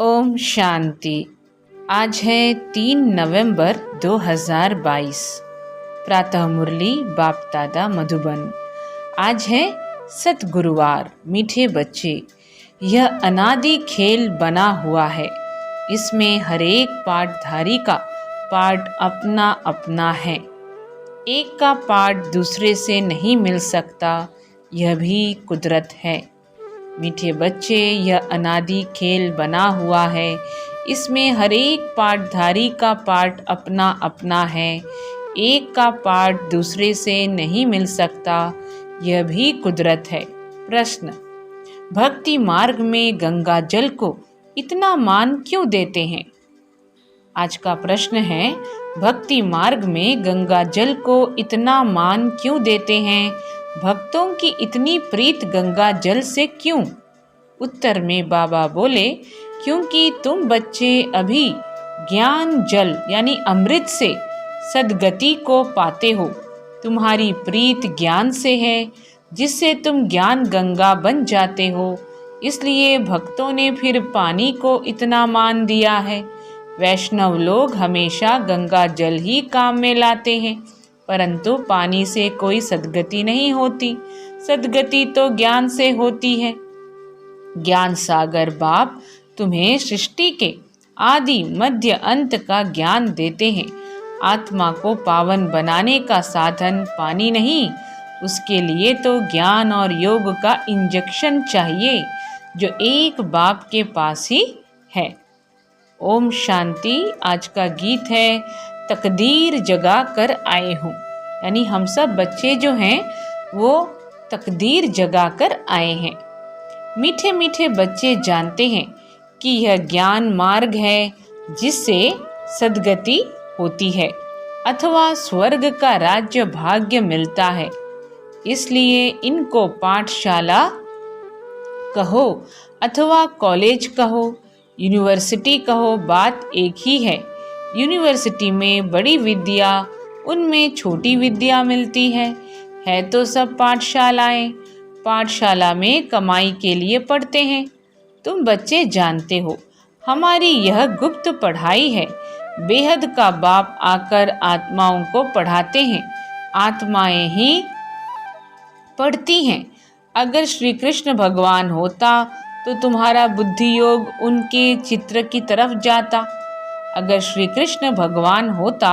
ओम शांति। आज है 3 नवंबर 2022। प्रातः मुरली बाप दादा मधुबन। आज है सतगुरुवार। मीठे बच्चे, यह अनादि खेल बना हुआ है। इसमें हर एक पाठधारी का पाठ अपना अपना है। एक का पाठ दूसरे से नहीं मिल सकता, यह भी कुदरत है। मीठे बच्चे, यह अनादि खेल बना हुआ है। इसमें हर एक पाठधारी का पाठ अपना अपना है। एक का पाठ दूसरे से नहीं मिल सकता, यह भी कुदरत है। प्रश्न: भक्ति मार्ग में गंगा जल को इतना मान क्यों देते हैं? आज का प्रश्न है, भक्ति मार्ग में गंगा जल को इतना मान क्यों देते हैं? भक्तों की इतनी प्रीत गंगा जल से क्यों? उत्तर में बाबा बोले, क्योंकि तुम बच्चे अभी ज्ञान जल यानी अमृत से सद्गति को पाते हो। तुम्हारी प्रीत ज्ञान से है, जिससे तुम ज्ञान गंगा बन जाते हो। इसलिए भक्तों ने फिर पानी को इतना मान दिया है। वैष्णव लोग हमेशा गंगा जल ही काम में लाते हैं, परंतु पानी से कोई सद्गति नहीं होती। सद्गति तो ज्ञान से होती है। ज्ञान सागर बाप तुम्हें सृष्टि के आदि मध्य अंत का ज्ञान देते हैं। आत्मा को पावन बनाने का साधन पानी नहीं, उसके लिए तो ज्ञान और योग का इंजेक्शन चाहिए, जो एक बाप के पास ही है। ओम शांति। आज का गीत है, तकदीर जगा कर आए हूँ। यानी हम सब बच्चे जो हैं वो तकदीर जगा कर आए हैं। मीठे मीठे बच्चे जानते हैं कि यह ज्ञान मार्ग है, जिससे सद्गति होती है अथवा स्वर्ग का राज्य भाग्य मिलता है। इसलिए इनको पाठशाला कहो अथवा कॉलेज कहो, यूनिवर्सिटी कहो, बात एक ही है। यूनिवर्सिटी में बड़ी विद्या, उनमें छोटी विद्या मिलती है तो सब पाठशालाएं। पाठशाला में कमाई के लिए पढ़ते हैं। तुम बच्चे जानते हो, हमारी यह गुप्त पढ़ाई है। बेहद का बाप आकर आत्माओं को पढ़ाते हैं, आत्माएं ही पढ़ती हैं। अगर श्री कृष्ण भगवान होता तो तुम्हारा बुद्धि योग उनके चित्र की तरफ जाता। अगर श्री कृष्ण भगवान होता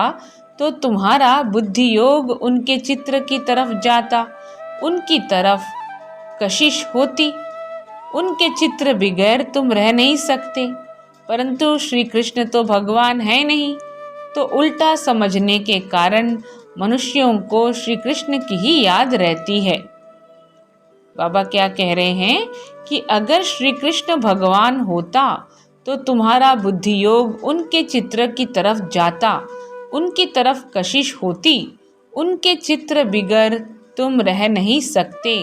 तो तुम्हारा बुद्धि योग उनके चित्र की तरफ जाता, उनकी तरफ कशिश होती। उनके चित्र बगैर तुम रह नहीं सकते, परंतु श्री कृष्ण तो भगवान है नहीं, तो उल्टा समझने के कारण मनुष्यों को श्री कृष्ण की ही याद रहती है। बाबा क्या कह रहे हैं कि अगर श्री कृष्ण भगवान होता तो तुम्हारा बुद्धि योग उनके चित्र की तरफ जाता, उनकी तरफ कशिश होती। उनके चित्र बिगर तुम रह नहीं सकते,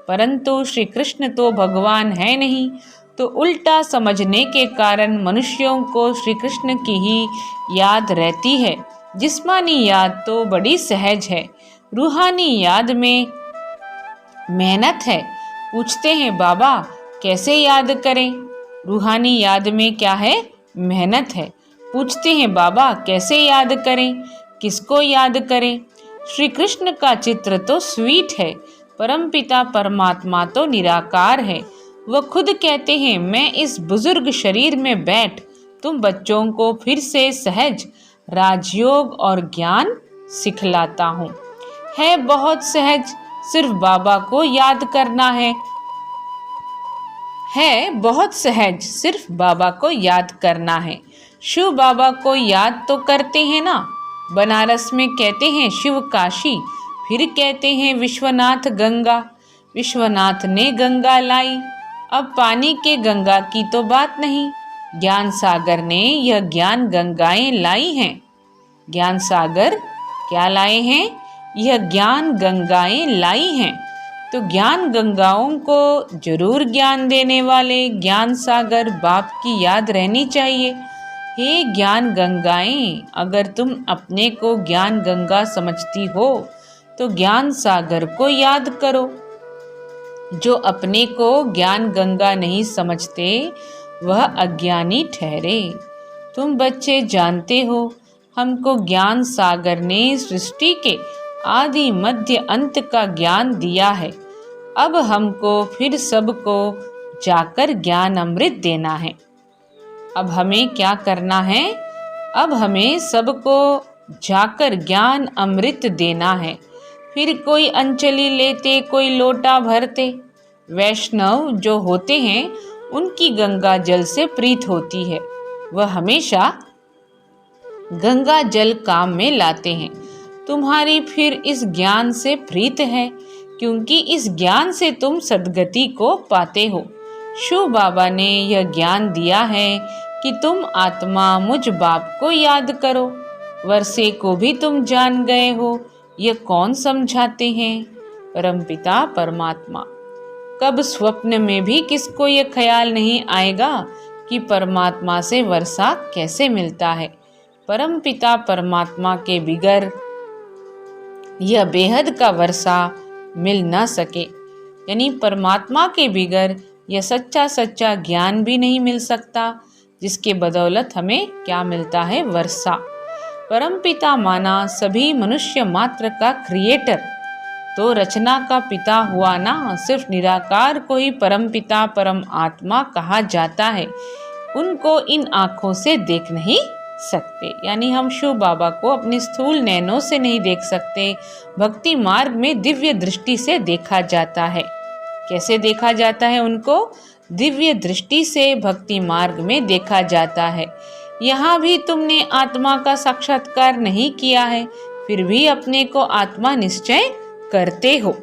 परंतु श्री कृष्ण तो भगवान है नहीं, तो उल्टा समझने के कारण मनुष्यों को श्री कृष्ण की ही याद रहती है। जिस्मानी याद तो बड़ी सहज है, रूहानी याद में मेहनत है। पूछते हैं बाबा कैसे याद करें? रूहानी याद में क्या है? मेहनत है। पूछते हैं बाबा कैसे याद करें? किसको याद करें? श्री कृष्ण का चित्र तो स्वीट है, परमपिता परमात्मा तो निराकार है। वह खुद कहते हैं, मैं इस बुजुर्ग शरीर में बैठ तुम बच्चों को फिर से सहज राजयोग और ज्ञान सिखलाता हूँ। है बहुत सहज, सिर्फ बाबा को याद करना है बहुत सहज, सिर्फ बाबा को याद करना है। शिव बाबा को याद तो करते हैं ना। बनारस में कहते हैं शिव काशी, फिर कहते हैं विश्वनाथ गंगा। विश्वनाथ ने गंगा लाई, अब पानी के गंगा की तो बात नहीं। ज्ञान सागर ने यह ज्ञान गंगाएं लाई हैं। ज्ञान सागर क्या लाए हैं? यह ज्ञान गंगाएं लाई हैं। तो ज्ञान गंगाओं को जरूर ज्ञान देने वाले ज्ञान सागर बाप की याद रहनी चाहिए। हे ज्ञान गंगाएं, अगर तुम अपने को ज्ञान गंगा समझती हो तो ज्ञान सागर को याद करो। जो अपने को ज्ञान गंगा नहीं समझते, वह अज्ञानी ठहरे। तुम बच्चे जानते हो, हमको ज्ञान सागर ने सृष्टि के आदि मध्य अंत का ज्ञान दिया है। अब हमको फिर सबको जाकर ज्ञान अमृत देना है। अब हमें क्या करना है? अब हमें सबको जाकर ज्ञान अमृत देना है। फिर कोई अंजलि लेते, कोई लोटा भरते। वैष्णव जो होते हैं उनकी गंगा जल से प्रीत होती है। वह हमेशा गंगा जल काम में लाते हैं। तुम्हारी फिर इस ज्ञान से प्रीत है, क्योंकि इस ज्ञान से तुम सद्गति को पाते हो। शिव बाबा ने यह ज्ञान दिया है कि तुम आत्मा मुझ बाप को याद करो। वर्षे को भी तुम जान गए हो, यह कौन समझाते हैं? परमपिता परमात्मा। कब स्वप्न में भी किसको यह ख्याल नहीं आएगा कि परमात्मा से वर्षा कैसे मिलता है। परमपिता परमात्मा के बिगर यह बेहद का वर्षा मिल न सके, यानी परमात्मा के बिगर यह सच्चा सच्चा ज्ञान भी नहीं मिल सकता, जिसके बदौलत हमें क्या मिलता है? वर्षा। परमपिता माना सभी मनुष्य मात्र का क्रिएटर, तो रचना का पिता हुआ ना। सिर्फ निराकार को ही परमपिता परम आत्मा कहा जाता है। उनको इन आँखों से देख नहीं सकते, यानी हम शिव बाबा को अपनी स्थूल नैनों से नहीं देख सकते। भक्ति मार्ग में दिव्य दृष्टि से देखा जाता है। कैसे देखा जाता है उनको? दिव्य दृष्टि से भक्ति मार्ग में देखा जाता है। यहाँ भी तुमने आत्मा का साक्षात्कार नहीं किया है, फिर भी अपने को आत्मा निश्चय करते हो।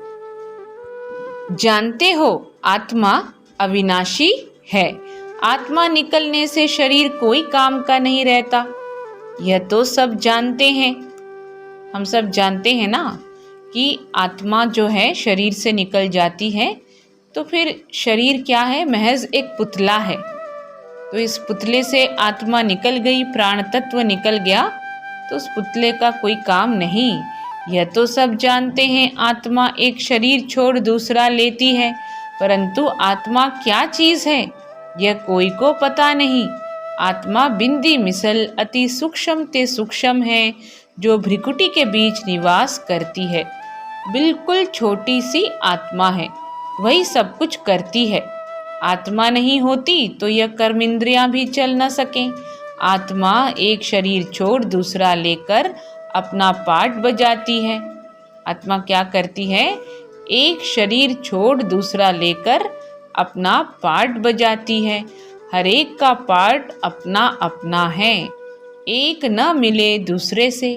जानते हो आत्मा अविनाशी है। आत्मा निकलने से शरीर कोई काम का नहीं रहता। यह तो सब जानते हैं, हम सब जानते हैं ना कि आत्मा जो है शरीर से निकल जाती है, तो फिर शरीर क्या है? महज एक पुतला है। तो इस पुतले से आत्मा निकल गई, प्राण तत्व निकल गया, तो उस पुतले का कोई काम नहीं। यह तो सब जानते हैं आत्मा एक शरीर छोड़ दूसरा लेती है, परंतु आत्मा क्या चीज़ है यह कोई को पता नहीं। आत्मा बिंदी मिसल अति सूक्ष्म ते सूक्ष्म है, जो भ्रिकुटी के बीच निवास करती है। बिल्कुल छोटी सी आत्मा है, वही सब कुछ करती है। आत्मा नहीं होती तो यह कर्म इंद्रियां भी चल न सकें। आत्मा एक शरीर छोड़ दूसरा लेकर अपना पाठ बजाती है। आत्मा क्या करती है? एक शरीर छोड़ दूसरा लेकर अपना पार्ट बजाती है। हर एक का पार्ट अपना अपना है, एक न मिले दूसरे से।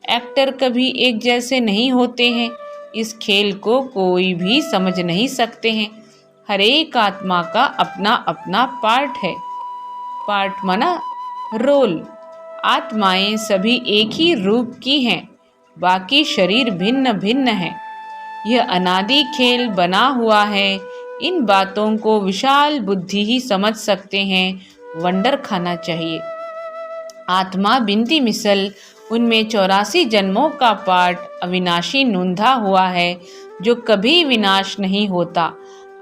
एक्टर कभी एक जैसे नहीं होते हैं। इस खेल को कोई भी समझ नहीं सकते हैं। हर एक आत्मा का अपना अपना पार्ट है। पार्ट माना रोल। आत्माएं सभी एक ही रूप की हैं, बाकी शरीर भिन्न भिन्न हैं। यह अनादि खेल बना हुआ है। इन बातों को विशाल बुद्धि ही समझ सकते हैं। वंडर खाना चाहिए। आत्मा बिंदी मिसल, उनमें 84 जन्मों का पाठ अविनाशी नूंधा हुआ है, जो कभी विनाश नहीं होता।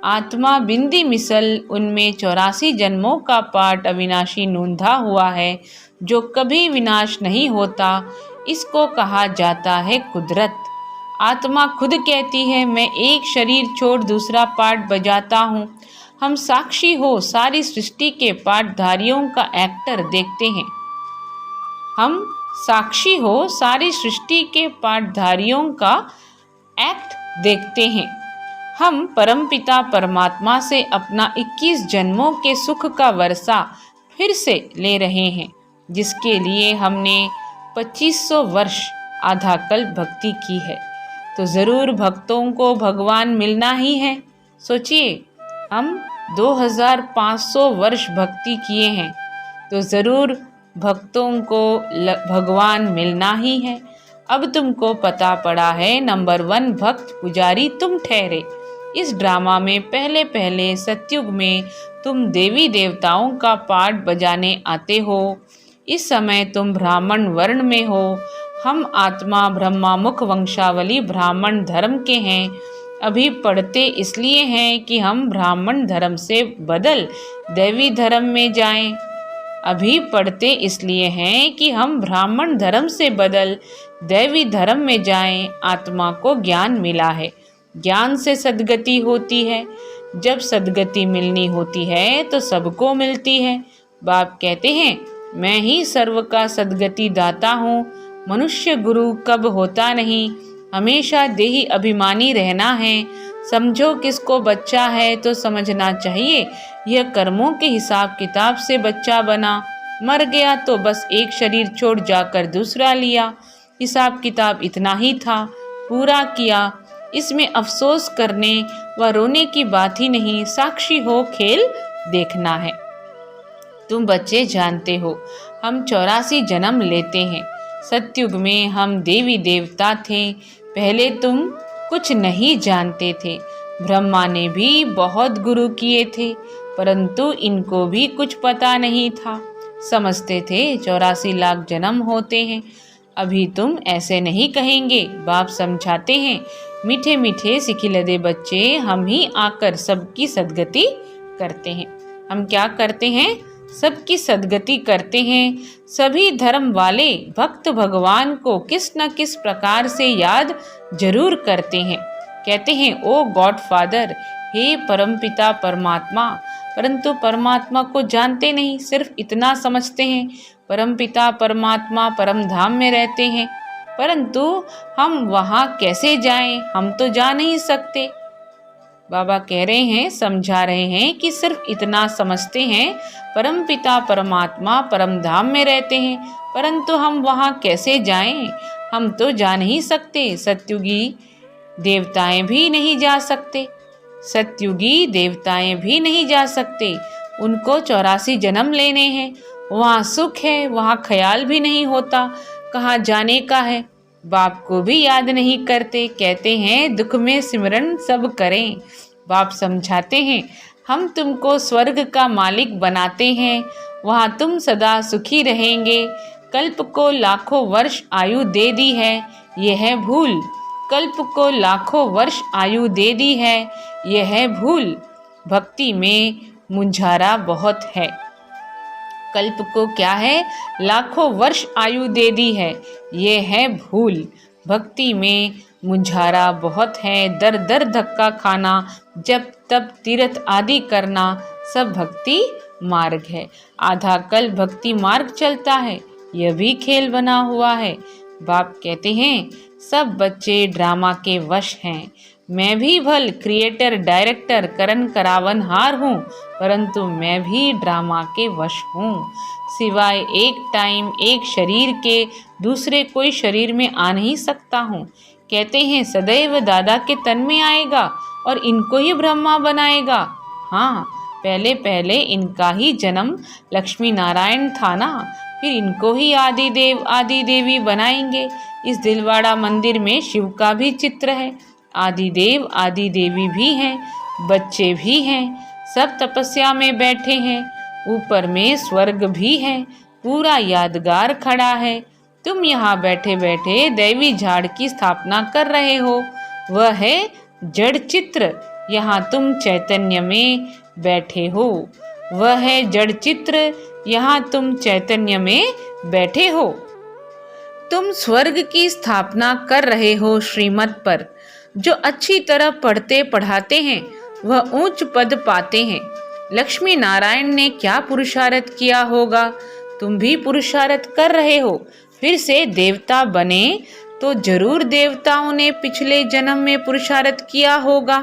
आत्मा बिंदी मिसल, उनमें 84 जन्मों का पाठ अविनाशी नूंधा हुआ है, जो कभी विनाश नहीं होता। इसको कहा जाता है कुदरत। आत्मा खुद कहती है, मैं एक शरीर छोड़ दूसरा पार्ट बजाता हूँ। हम साक्षी हो सारी सृष्टि के पाठधारियों का एक्टर देखते हैं। हम साक्षी हो सारी सृष्टि के पाठधारियों का एक्ट देखते हैं। हम परमपिता परमात्मा से अपना 21 जन्मों के सुख का वर्षा फिर से ले रहे हैं, जिसके लिए हमने 2500 वर्ष आधा कल्प भक्ति की है। तो ज़रूर भक्तों को भगवान मिलना ही है। सोचिए, हम 2500 वर्ष भक्ति किए हैं, तो ज़रूर भक्तों को भगवान मिलना ही है। अब तुमको पता पड़ा है, नंबर 1 भक्त पुजारी तुम ठहरे। इस ड्रामा में पहले पहले सतयुग में तुम देवी देवताओं का पाठ बजाने आते हो। इस समय तुम ब्राह्मण वर्ण में हो। हम आत्मा ब्रह्मा मुख वंशावली ब्राह्मण धर्म के हैं। अभी पढ़ते इसलिए हैं कि हम ब्राह्मण धर्म से बदल दैवी धर्म में जाएं। अभी पढ़ते इसलिए हैं कि हम ब्राह्मण धर्म से बदल दैवी धर्म में जाएं। आत्मा को ज्ञान मिला है, ज्ञान से सद्गति होती है। जब सद्गति मिलनी होती है तो सबको मिलती है। बाप कहते हैं, मैं ही सर्व का सद्गति दाता हूँ। मनुष्य गुरु कब होता नहीं, हमेशा देही अभिमानी रहना है। समझो किसको बच्चा है तो समझना चाहिए यह कर्मों के हिसाब किताब से बच्चा बना। मर गया तो बस एक शरीर छोड़ जाकर दूसरा लिया। हिसाब किताब इतना ही था, पूरा किया। इसमें अफसोस करने व रोने की बात ही नहीं, साक्षी हो खेल देखना है। तुम बच्चे जानते हो हम 84 जन्म लेते हैं। सतयुग में हम देवी देवता थे। पहले तुम कुछ नहीं जानते थे। ब्रह्मा ने भी बहुत गुरु किए थे, परंतु इनको भी कुछ पता नहीं था। समझते थे 84 लाख जन्म होते हैं। अभी तुम ऐसे नहीं कहेंगे। बाप समझाते हैं, मीठे मीठे सिखिलदे बच्चे, हम ही आकर सबकी सद्गति करते हैं। हम क्या करते हैं? सबकी सद्गति करते हैं। सभी धर्म वाले भक्त भगवान को किस न किस प्रकार से याद जरूर करते हैं। कहते हैं, ओ गॉड फादर, हे परमपिता परमात्मा। परंतु परमात्मा को जानते नहीं, सिर्फ इतना समझते हैं परमपिता परमात्मा परम धाम में रहते हैं। परंतु हम वहाँ कैसे जाएं? हम तो जा नहीं सकते। बाबा कह रहे हैं, समझा रहे हैं कि सिर्फ इतना समझते हैं परमपिता परमात्मा परम धाम में रहते हैं, परंतु हम वहाँ कैसे जाएं? हम तो जा नहीं सकते। सतयुगी देवताएं भी नहीं जा सकते। सतयुगी देवताएं भी नहीं जा सकते। उनको 84 जन्म लेने हैं। वहाँ सुख है, वहाँ ख्याल भी नहीं होता कहाँ जाने का है। बाप को भी याद नहीं करते। कहते हैं, दुख में सिमरन सब करें। बाप समझाते हैं, हम तुमको स्वर्ग का मालिक बनाते हैं, वहाँ तुम सदा सुखी रहेंगे। कल्प को लाखों वर्ष आयु दे दी है, यह है भूल। कल्प को लाखों वर्ष आयु दे दी है, यह है भूल। भक्ति में मुंझारा बहुत है। कल्प को क्या है? लाखों वर्ष आयु दे दी है, ये है भूल। भक्ति में मुंझारा बहुत है। दर दर धक्का खाना, जब तब तीर्थ आदि करना, सब भक्ति मार्ग है। आधा कल भक्ति मार्ग चलता है, यह भी खेल बना हुआ है। बाप कहते हैं, सब बच्चे ड्रामा के वश हैं। मैं भी भल क्रिएटर डायरेक्टर करण करावन हार हूँ, परंतु मैं भी ड्रामा के वश हूँ। सिवाय एक टाइम एक शरीर के दूसरे कोई शरीर में आ नहीं सकता हूँ। कहते हैं, सदैव दादा के तन में आएगा और इनको ही ब्रह्मा बनाएगा। हाँ, पहले पहले इनका ही जन्म लक्ष्मी नारायण था ना, फिर इनको ही आदि देव आदि देवी बनाएंगे। इस दिलवाड़ा मंदिर में शिव का भी चित्र है। आदि देव आदि देवी भी हैं, बच्चे भी हैं, सब तपस्या में बैठे हैं। ऊपर में स्वर्ग भी है, पूरा यादगार खड़ा है। तुम यहाँ बैठे बैठे दैवी झाड़ की स्थापना कर रहे हो, वह है जड़ चित्र। यहाँ तुम चैतन्य में बैठे हो, वह है जड़ चित्र। यहाँ तुम चैतन्य में बैठे हो। तुम स्वर्ग की स्थापना कर रहे हो श्रीमत पर। जो अच्छी तरह पढ़ते पढ़ाते हैं वह ऊंच पद पाते हैं। लक्ष्मी नारायण ने क्या पुरुषार्थ किया होगा? तुम भी पुरुषार्थ कर रहे हो। फिर से देवता बने तो जरूर देवताओं ने पिछले जन्म में पुरुषार्थ किया होगा।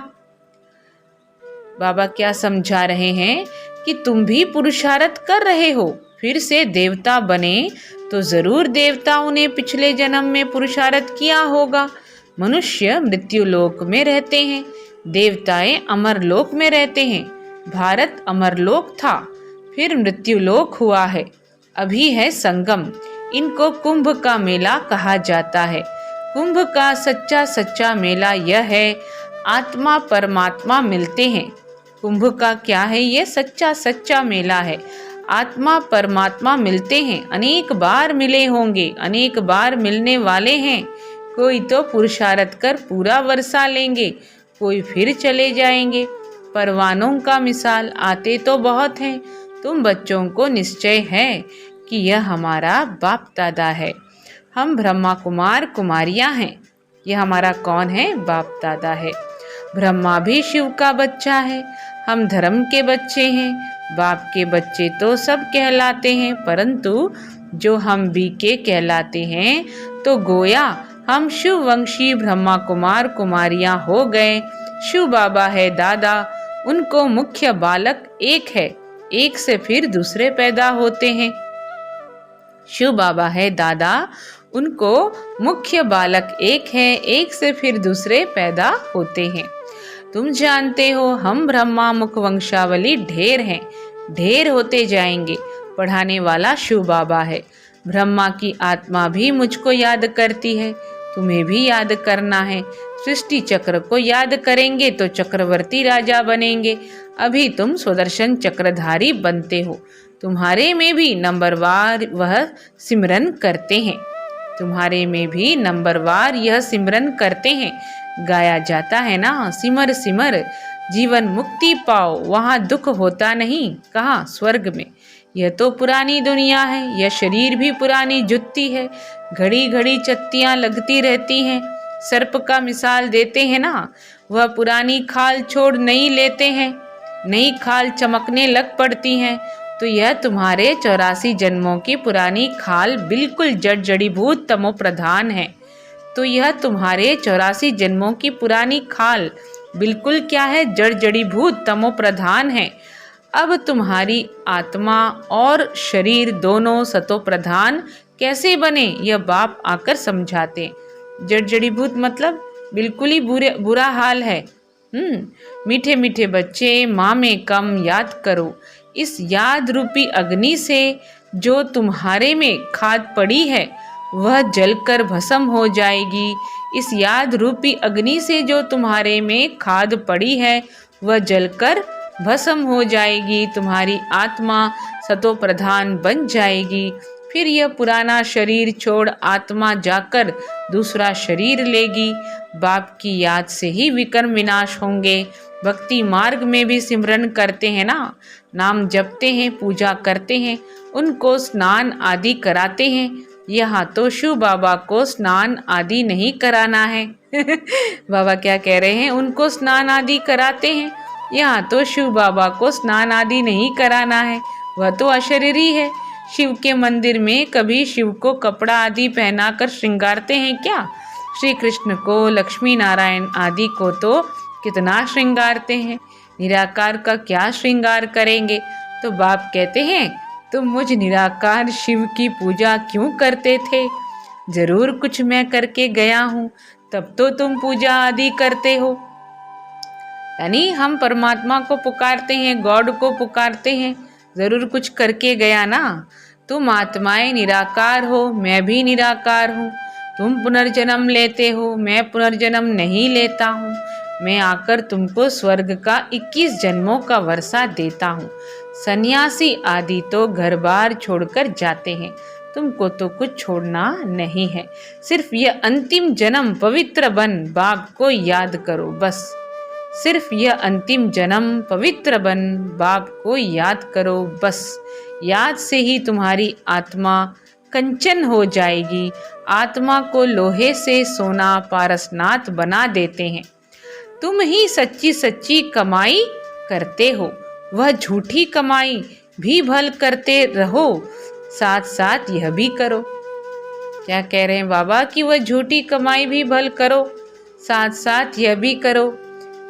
बाबा क्या समझा रहे हैं कि तुम भी पुरुषार्थ कर रहे हो। फिर से देवता बने तो जरूर देवताओं ने पिछले जन्म में पुरुषार्थ किया होगा। मनुष्य मृत्युलोक में रहते हैं, देवताएं अमरलोक में रहते हैं। भारत अमरलोक था, फिर मृत्युलोक हुआ है, अभी है संगम। इनको कुंभ का मेला कहा जाता है। कुंभ का सच्चा सच्चा मेला यह है, आत्मा परमात्मा मिलते हैं। कुंभ का क्या है? ये सच्चा सच्चा मेला है। आत्मा परमात्मा मिलते हैं। अनेक बार मिले होंगे, अनेक बार मिलने वाले हैं। कोई तो पुरुषार्थ कर पूरा वर्षा लेंगे, कोई फिर चले जाएंगे। परवानों का मिसाल आते तो बहुत हैं। तुम बच्चों को निश्चय है कि यह हमारा बाप दादा है। हम ब्रह्मा कुमार कुमारियां हैं। यह हमारा कौन है? बाप दादा है। ब्रह्मा भी शिव का बच्चा है। हम धर्म के बच्चे हैं। बाप के बच्चे तो सब कहलाते हैं, परंतु जो हम बी के कहलाते हैं तो गोया हम शिव वंशी ब्रह्मा कुमार कुमारियां हो गए। शिव बाबा है दादा, उनको मुख्य बालक एक है, एक से फिर दूसरे पैदा होते हैं। शिव बाबा है दादा, उनको मुख्य बालक एक है, एक से फिर दूसरे पैदा होते हैं। तुम जानते हो हम ब्रह्मा मुख वंशावली ढेर हैं, ढेर होते जाएंगे। पढ़ाने वाला शिव बाबा है। ब्रह्मा की आत्मा भी मुझको याद करती है, तुम्हें भी याद करना है। सृष्टि चक्र को याद करेंगे तो चक्रवर्ती राजा बनेंगे। अभी तुम सुदर्शन चक्रधारी बनते हो। तुम्हारे में भी नंबरवार वह सिमरन करते हैं। तुम्हारे में भी नंबरवार यह सिमरन करते हैं। गाया जाता है ना, सिमर सिमर जीवन मुक्ति पाओ, वहाँ दुख होता नहीं। कहाँ? स्वर्ग में। यह तो पुरानी दुनिया है। यह शरीर भी पुरानी जुत्ती है, घड़ी घड़ी चत्तियाँ लगती रहती हैं। सर्प का मिसाल देते हैं ना, वह पुरानी खाल छोड़ नई लेते हैं, नई खाल चमकने लग पड़ती हैं। तो यह तुम्हारे 84 जन्मों की पुरानी खाल बिल्कुल जड़ जड़ीभूत तमो प्रधान है। तो यह तुम्हारे 84 जन्मों की पुरानी खाल बिल्कुल क्या है? जड़ जड़ीभूत तमो प्रधान है। अब तुम्हारी आत्मा और शरीर दोनों सतो प्रधान कैसे बने, यह बाप आकर समझाते। जड़ जड़ीभूत मतलब बिल्कुल ही बुरा हाल है। मीठे मीठे बच्चे, माँ में कम याद करो। इस याद रूपी अग्नि से जो तुम्हारे में खाद पड़ी है वह जलकर भस्म हो जाएगी। इस याद रूपी अग्नि से जो तुम्हारे में खाद पड़ी है वह जलकर भस्म हो जाएगी। तुम्हारी आत्मा सतो प्रधान बन जाएगी। फिर यह पुराना शरीर छोड़ आत्मा जाकर दूसरा शरीर लेगी। बाप की याद से ही विकर्म विनाश होंगे। भक्ति मार्ग में भी सिमरन करते हैं ना, नाम जपते हैं, पूजा करते हैं, उनको स्नान आदि कराते हैं। यहाँ तो शिव बाबा को स्नान आदि नहीं कराना है। बाबा क्या कह रहे हैं? उनको स्नान आदि कराते हैं। यहाँ तो शिव बाबा को स्नान आदि नहीं कराना है, वह तो अशरीरी है। शिव के मंदिर में कभी शिव को कपड़ा आदि पहनाकर श्रृंगारते हैं क्या? श्री कृष्ण को, लक्ष्मी नारायण आदि को तो कितना श्रृंगारते हैं। निराकार का क्या श्रृंगार करेंगे? तो बाप कहते हैं तुम मुझ निराकार शिव की पूजा क्यों करते थे? जरूर कुछ मैं करके गया हूँ, तब तो तुम पूजा आदि करते हो। यानी हम परमात्मा को पुकारते हैं, गॉड को पुकारते हैं, जरूर कुछ करके गया ना। तुम आत्माएं निराकार हो, मैं भी निराकार हूँ। तुम पुनर्जन्म लेते हो, मैं पुनर्जन्म नहीं लेता हूँ। मैं आकर तुमको स्वर्ग का 21 जन्मों का वर्षा देता हूँ। सन्यासी आदि तो घर बार छोड़कर जाते हैं, तुमको तो कुछ छोड़ना नहीं है। सिर्फ यह अंतिम जन्म पवित्र बन बाप को याद करो, बस। सिर्फ यह अंतिम जन्म पवित्र बन बाप को याद करो, बस। याद से ही तुम्हारी आत्मा कंचन हो जाएगी। आत्मा को लोहे से सोना पारसनाथ बना देते हैं। तुम ही सच्ची सच्ची कमाई करते हो, वह झूठी कमाई भी भल करते रहो, साथ साथ यह भी करो। क्या कह रहे हैं बाबा? कि वह झूठी कमाई भी भल करो, साथ साथ यह भी करो।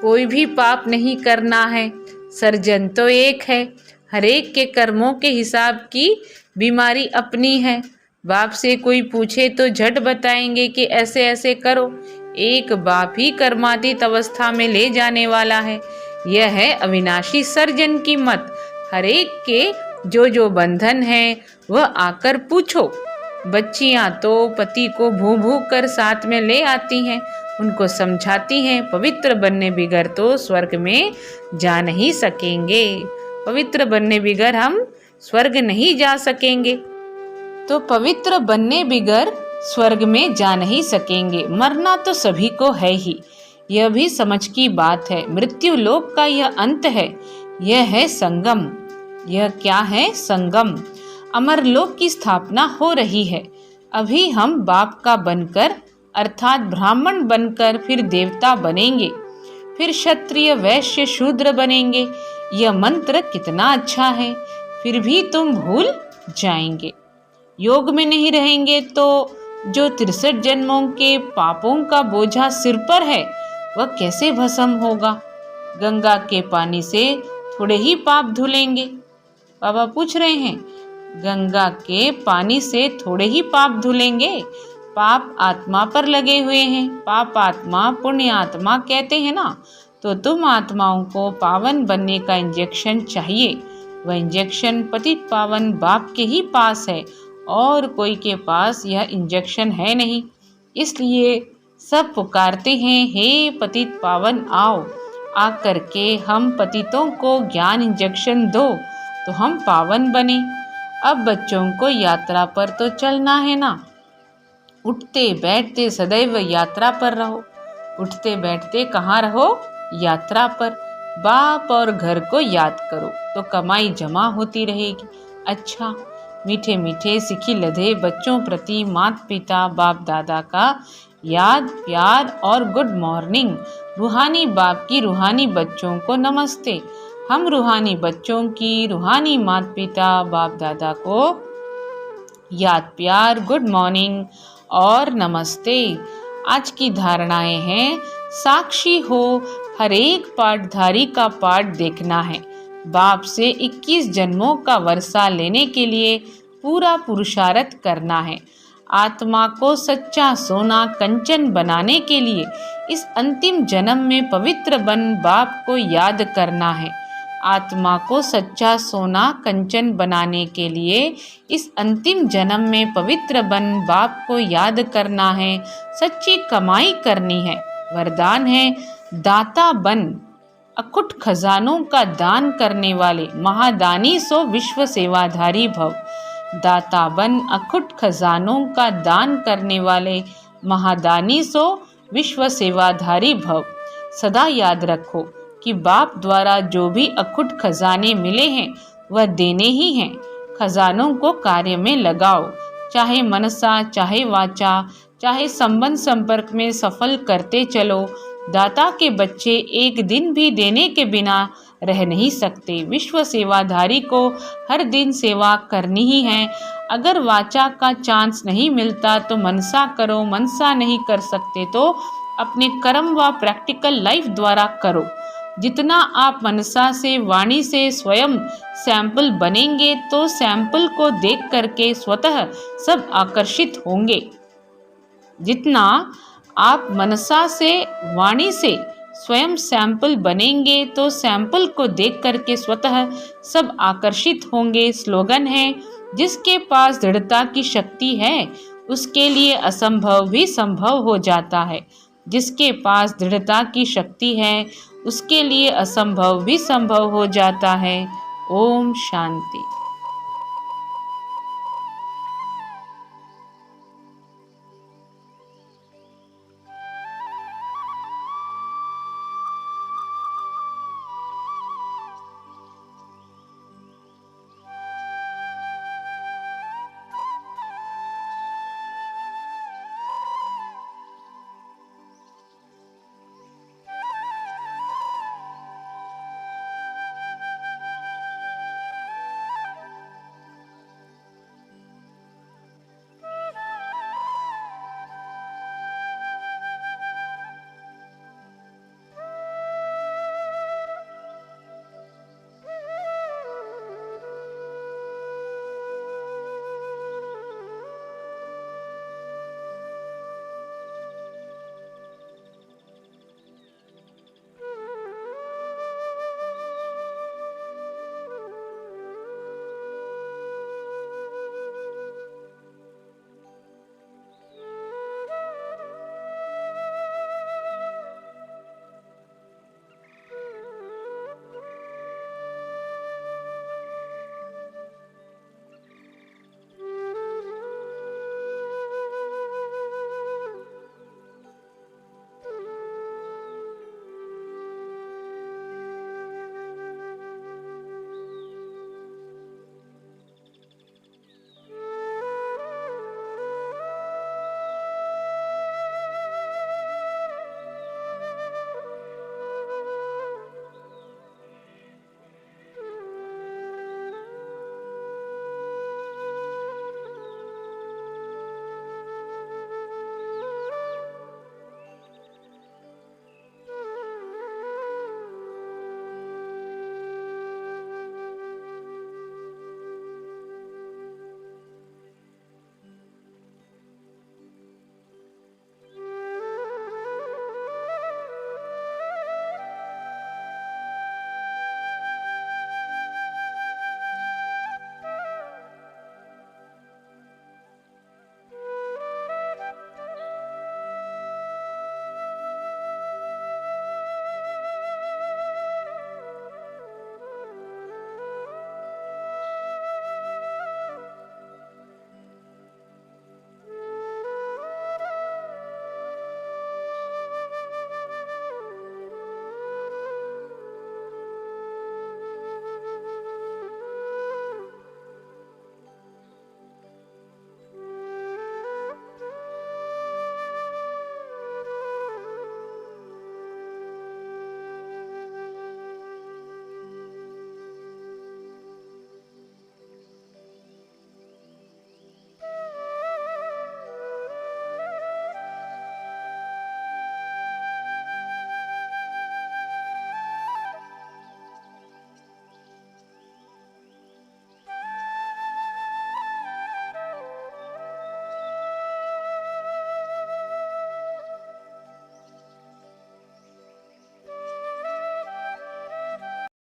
कोई भी पाप नहीं करना है, सर्जन तो एक है। हरेक के कर्मों के हिसाब की बीमारी अपनी है। बाप से कोई पूछे तो झट बताएंगे कि ऐसे ऐसे करो। एक बाप ही कर्मातीत अवस्था में ले जाने वाला है। यह है अविनाशी सर्जन की मत। हरेक के जो बंधन है वह आकर पूछो। बच्चियां तो पति को भू भू कर साथ में ले आती हैं, उनको समझाती हैं पवित्र बनने बिगर तो स्वर्ग में जा नहीं सकेंगे। पवित्र बनने बिगर हम स्वर्ग नहीं जा सकेंगे। तो पवित्र बनने बिगर स्वर्ग में जा नहीं सकेंगे। मरना तो सभी को है ही, यह भी समझ की बात है। मृत्यु लोक का यह अंत है, यह है संगम। यह क्या है? संगम। अमरलोक की स्थापना हो रही है। अभी हम बाप का बनकर अर्थात ब्राह्मण बनकर फिर देवता बनेंगे, फिर क्षत्रिय वैश्य शूद्र बनेंगे। यह मंत्र कितना अच्छा है, फिर भी तुम भूल जाएंगे। योग में नहीं रहेंगे तो जो 63 जन्मों के पापों का बोझा सिर पर है वह कैसे भस्म होगा? गंगा के पानी से थोड़े ही पाप धुलेंगे। बाबा पूछ रहे हैं, गंगा के पानी से थोड़े ही पाप धुलेंगे? पाप आत्मा पर लगे हुए हैं। पाप आत्मा पुण्य आत्मा कहते हैं ना। तो तुम आत्माओं को पावन बनने का इंजेक्शन चाहिए। वह इंजेक्शन पतित पावन बाप के ही पास है और कोई के पास यह इंजेक्शन है नहीं। इसलिए सब पुकारते हैं, हे पतित पावन आओ, आकर के हम पतितों को ज्ञान इंजेक्शन दो तो हम पावन बने। अब बच्चों को यात्रा पर तो चलना है ना। उठते बैठते सदैव यात्रा पर रहो। उठते बैठते कहाँ रहो? यात्रा पर। बाप और घर को याद करो तो कमाई जमा होती रहेगी। अच्छा, मीठे मीठे सिखी लधे बच्चों प्रति माता पिता बाप दादा का याद प्यार और गुड मॉर्निंग। रूहानी बाप की रूहानी बच्चों को नमस्ते। हम रूहानी बच्चों की रूहानी माता पिता बाप दादा को याद प्यार गुड मॉर्निंग और नमस्ते। आज की धारणाएं हैं, साक्षी हो, हर एक पाठधारी का पाठ देखना है। बाप से 21 जन्मों का वर्षा लेने के लिए पूरा पुरुषार्थ करना है। आत्मा को सच्चा सोना कंचन बनाने के लिए इस अंतिम जन्म में पवित्र बन बाप को याद करना है। आत्मा को सच्चा सोना कंचन बनाने के लिए इस अंतिम जन्म में पवित्र बन बाप को याद करना है। सच्ची कमाई करनी है। वरदान है, दाता बन, अखुट खजानों का दान करने वाले महादानी सो विश्व सेवाधारी भव। दाता बन, अखुट खजानों का दान करने वाले महादानी सो विश्व सेवाधारी भव। सदा याद रखो कि बाप द्वारा जो भी अखुट खजाने मिले हैं वह देने ही हैं। खजानों को कार्य में लगाओ, चाहे मनसा चाहे वाचा चाहे संबंध संपर्क में सफल करते चलो। दाता के बच्चे एक दिन भी देने के बिना रह नहीं सकते। विश्व सेवाधारी को हर दिन सेवा करनी ही है। अगर वाचा का चांस नहीं मिलता तो मनसा करो, मनसा नहीं कर सकते तो अपने कर्म व प्रैक्टिकल लाइफ द्वारा करो। जितना आप मनसा से वाणी से स्वयं सैंपल बनेंगे तो सैंपल को देख करके स्वतः सब आकर्षित होंगे। जितना आप मनसा से वाणी से स्वयं सैंपल बनेंगे तो सैंपल को देख करके स्वतः सब आकर्षित होंगे। स्लोगन है, जिसके पास दृढ़ता की शक्ति है उसके लिए असंभव भी संभव हो जाता है। जिसके पास दृढ़ता की शक्ति है उसके लिए असंभव भी संभव हो जाता है। ओम शांति।